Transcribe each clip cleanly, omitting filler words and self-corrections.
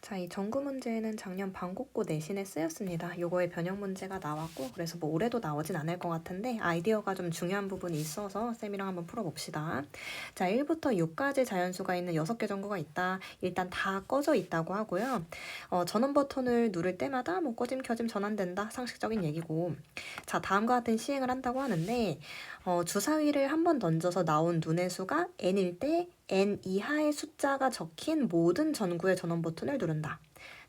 자, 이 전구 문제는 작년 방국고 내신에 쓰였습니다. 요거의 변형 문제가 나왔고, 그래서 뭐 올해도 나오진 않을 것 같은데 아이디어가 좀 중요한 부분이 있어서 쌤이랑 한번 풀어봅시다. 자, 1부터 6까지 자연수가 있는 6개 전구가 있다. 일단 다 꺼져 있다고 하고요. 전원 버튼을 누를 때마다 뭐 꺼짐 켜짐 전환된다. 상식적인 얘기고. 자, 다음과 같은 시행을 한다고 하는데 주사위를 한 번 던져서 나온 눈의 수가 n일 때 n 이하의 숫자가 적힌 모든 전구의 전원 버튼을 누른다.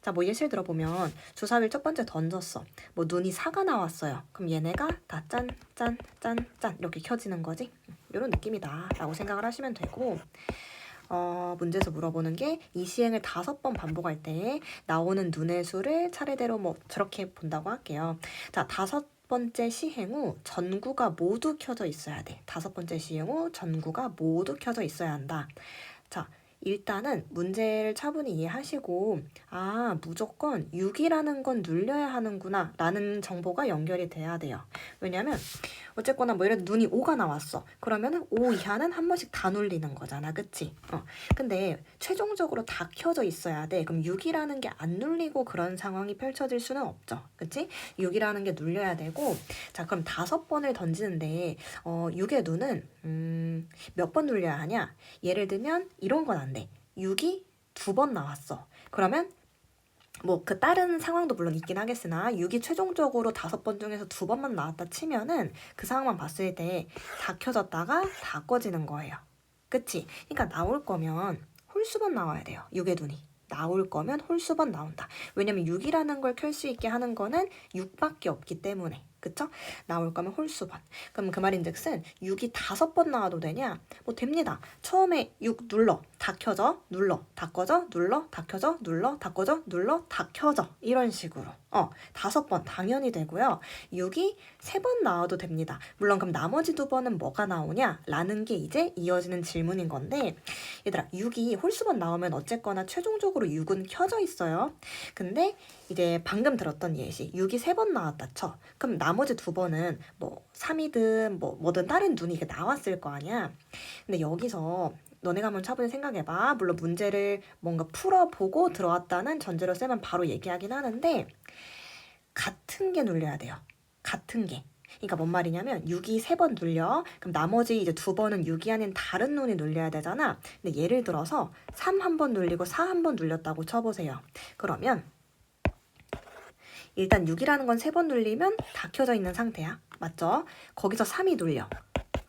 자, 뭐 예시를 들어보면 주사위를 첫 번째 던졌어. 뭐 눈이 4가 나왔어요. 그럼 얘네가 다 짠, 짠, 짠, 짠 이렇게 켜지는 거지. 이런 느낌이다 라고 생각을 하시면 되고, 문제에서 물어보는 게 이 시행을 5번 반복할 때 나오는 눈의 수를 차례대로 뭐 저렇게 본다고 할게요. 자, 5번째 시행 후 전구가 모두 켜져 있어야 돼. 5번째 시행 후 전구가 모두 켜져 있어야 한다. 자, 일단은 문제를 차분히 이해하시고, 아, 무조건 6이라는 건 눌려야 하는구나 라는 정보가 연결이 돼야 돼요. 왜냐면 어쨌거나 뭐 예를 들어 눈이 5가 나왔어. 그러면은 5 이하는 한 번씩 다 눌리는 거잖아. 그치? 근데 최종적으로 다 켜져 있어야 돼. 그럼 6이라는 게 안 눌리고 그런 상황이 펼쳐질 수는 없죠. 그치? 6이라는 게 눌려야 되고, 자, 그럼 5번을 던지는데 6의 눈은 몇 번 눌려야 하냐? 예를 들면 이런 건 안 돼. 6이 2번 나왔어. 그러면 뭐 그 다른 상황도 물론 있긴 하겠으나 6이 최종적으로 5번 중에서 2번만 나왔다 치면은 그 상황만 봤을 때 다 켜졌다가 다 꺼지는 거예요. 그치? 그러니까 나올 거면 홀수번 나와야 돼요. 6의 눈이. 나올 거면 홀수번 나온다. 왜냐면 6이라는 걸 켤 수 있게 하는 거는 6밖에 없기 때문에. 그쵸? 나올 거면 홀수번. 그럼 그 말인즉슨 6이 5번 나와도 되냐? 뭐 됩니다. 처음에 6 눌러, 다 켜져, 눌러, 다 꺼져, 눌러, 다 켜져, 눌러, 다 꺼져, 눌러, 다 켜져. 이런 식으로. 5번 당연히 되고요. 6이 3번 나와도 됩니다. 물론 그럼 나머지 2번은 뭐가 나오냐? 라는 게 이제 이어지는 질문인 건데, 얘들아, 6이 홀수번 나오면 어쨌거나 최종적으로 6은 켜져 있어요. 근데 이제 방금 들었던 예시 6이 3번 나왔다 쳐. 그럼 나머지 2번은 뭐 3이든 뭐든 다른 눈이 이게 나왔을 거 아니야. 근데 여기서 너네가 한번 차분히 생각해봐. 물론 문제를 뭔가 풀어보고 들어왔다는 전제로 쌤은 바로 얘기하긴 하는데, 같은 게 눌려야 돼요. 같은 게. 그러니까 뭔 말이냐면 6이 3번 눌려. 그럼 나머지 이제 2번은 6이 아닌 다른 눈이 눌려야 되잖아. 근데 예를 들어서 3 한 번 눌리고 4 한 번 눌렸다고 쳐보세요. 그러면 일단 6이라는 건 3번 눌리면 다 켜져 있는 상태야. 맞죠? 거기서 3이 눌려.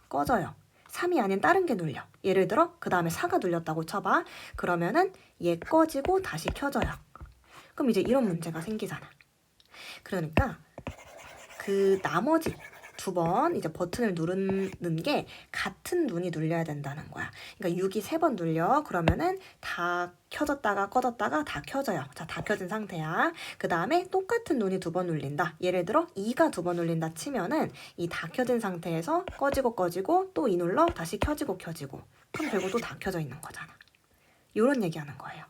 꺼져요. 3이 아닌 다른 게 눌려. 예를 들어 그 다음에 4가 눌렸다고 쳐봐. 그러면은 얘 꺼지고 다시 켜져요. 그럼 이제 이런 문제가 생기잖아. 그러니까 그 나머지 2번 이제 버튼을 누르는 게 같은 눈이 눌려야 된다는 거야. 그러니까 6이 3번 눌려. 그러면은 다 켜졌다가 꺼졌다가 다 켜져요. 자, 다 켜진 상태야. 그 다음에 똑같은 눈이 2번 눌린다. 예를 들어 2가 2번 눌린다 치면은 이 다 켜진 상태에서 꺼지고 꺼지고 또 이 눌러 다시 켜지고 켜지고. 그럼 결국 또 다 켜져 있는 거잖아. 요런 얘기하는 거예요.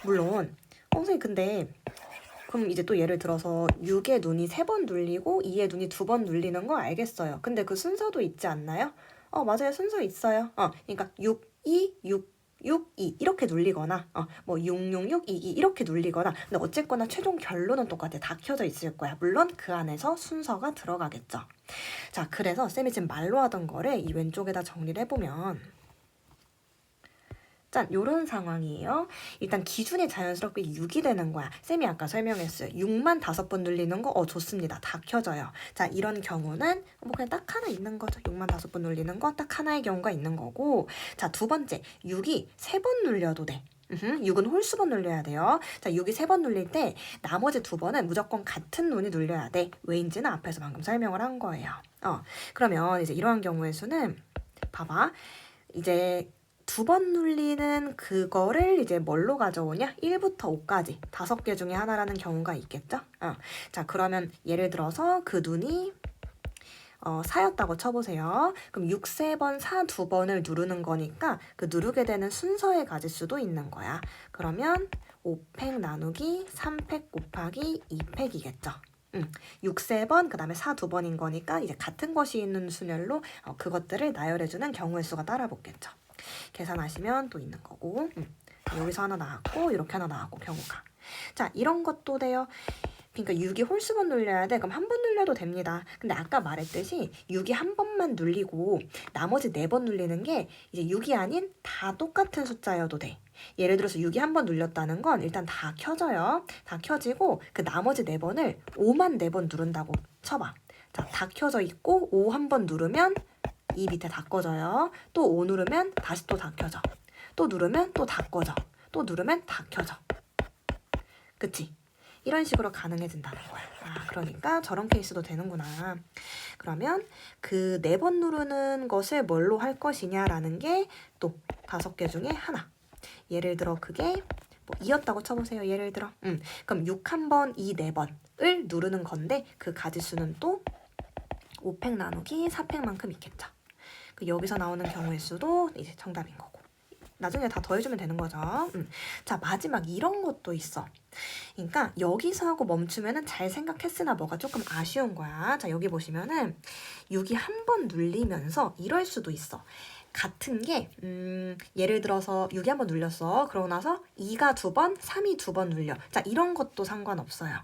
물론 선생님 근데 그럼 이제 또 예를 들어서 6의 눈이 3번 눌리고 2의 눈이 2번 눌리는 거 알겠어요. 근데 그 순서도 있지 않나요? 맞아요. 순서 있어요. 그러니까 6, 2, 6, 6, 2 이렇게 눌리거나 뭐 6, 6, 6, 2, 2 이렇게 눌리거나, 근데 어쨌거나 최종 결론은 똑같아. 다 켜져 있을 거야. 물론 그 안에서 순서가 들어가겠죠. 자, 그래서 쌤이 지금 말로 하던 거를 이 왼쪽에다 정리를 해보면, 짠, 요런 상황이에요. 일단 기준이 자연스럽게 6이 되는 거야. 쌤이 아까 설명했어요. 6만 5번 눌리는 거 좋습니다. 다 켜져요. 자, 이런 경우는 뭐 그냥 딱 하나 있는 거죠. 6만 5번 눌리는 거 딱 하나의 경우가 있는 거고. 자, 두 번째, 6이 3번 눌려도 돼. 6은 홀수번 눌려야 돼요. 자, 6이 3번 눌릴 때 나머지 2번은 무조건 같은 눈이 눌려야 돼. 왜인지는 앞에서 방금 설명을 한 거예요. 그러면 이제 이러한 경우의 수는 봐봐. 이제 2번 눌리는 그거를 이제 뭘로 가져오냐? 1부터 5까지 5개 중에 하나라는 경우가 있겠죠? 자, 그러면 예를 들어서 그 눈이 4였다고 쳐보세요. 그럼 6, 3번, 4, 2번을 누르는 거니까 그 누르게 되는 순서에 가질 수도 있는 거야. 그러면 5팩 나누기 3팩 곱하기 2팩이겠죠. 6, 3번, 그 다음에 4, 2번인 거니까 이제 같은 것이 있는 순열로 그것들을 나열해주는 경우의 수가 따라 붙겠죠. 계산하시면 또 있는 거고. 여기서 하나 나왔고 이렇게 하나 나왔고 경우가. 자, 이런 것도 돼요. 그러니까 6이 홀수번 눌려야 돼. 그럼 한 번 눌려도 됩니다. 근데 아까 말했듯이 6이 한 번만 눌리고 나머지 4번 눌리는 게 이제 6이 아닌 다 똑같은 숫자여도 돼. 예를 들어서 6이 한 번 눌렸다는 건 일단 다 켜져요. 다 켜지고 그 나머지 4번을 5만 4번 누른다고 쳐봐. 자, 다 켜져 있고 5 한 번 누르면 이 밑에 다 꺼져요. 또 5 누르면 다시 또 다 켜져. 또 누르면 또 다 꺼져. 또 누르면 다 켜져. 그치? 이런 식으로 가능해진다는 거야. 아, 그러니까 저런 케이스도 되는구나. 그러면 그 4번 누르는 것을 뭘로 할 것이냐라는 게 또 5개 중에 하나. 예를 들어 그게 뭐 2였다고 쳐보세요. 예를 들어. 그럼 6 한 번, 2 4번을 누르는 건데 그 가지수는 또 5팩 나누기 4팩만큼 있겠죠. 여기서 나오는 경우의 수도 이제 정답인 거고. 나중에 다 더해주면 되는 거죠. 자, 마지막 이런 것도 있어. 그러니까 여기서 하고 멈추면은 잘 생각했으나 뭐가 조금 아쉬운 거야. 자, 여기 보시면은 6이 한 번 눌리면서 이럴 수도 있어. 같은 게 예를 들어서 6이 한 번 눌렸어. 그러고 나서 2가 2번, 3이 2번 눌려. 자, 이런 것도 상관없어요.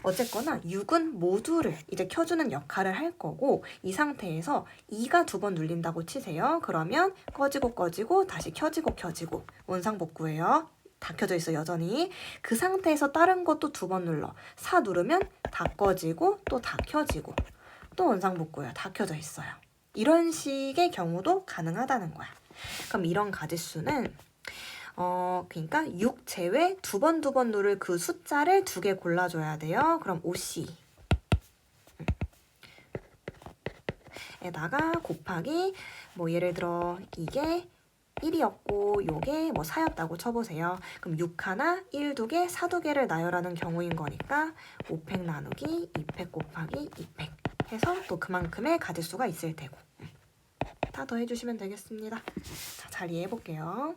어쨌거나 6은 모두를 이제 켜주는 역할을 할 거고 이 상태에서 2가 2번 눌린다고 치세요. 그러면 꺼지고 꺼지고 다시 켜지고 켜지고 원상복구예요. 다 켜져 있어 여전히. 그 상태에서 다른 것도 2번 눌러. 4 누르면 다 꺼지고 또 다 켜지고 또 원상복구예요. 다 켜져 있어요. 이런 식의 경우도 가능하다는 거야. 그럼 이런 가지수는 그러니까 6 제외 2번 누를 그 숫자를 2개 골라줘야 돼요. 그럼 OC 에다가 곱하기 뭐 예를 들어 이게 1이었고 요게 뭐 4였다고 쳐보세요. 그럼 6 하나, 1 2개, 4 2개를 나열하는 경우인 거니까 5팩 나누기 2팩 곱하기 2팩 해서 또 그만큼의 가지수가 있을 테고 다 더해주시면 되겠습니다. 자, 잘 이해해볼게요.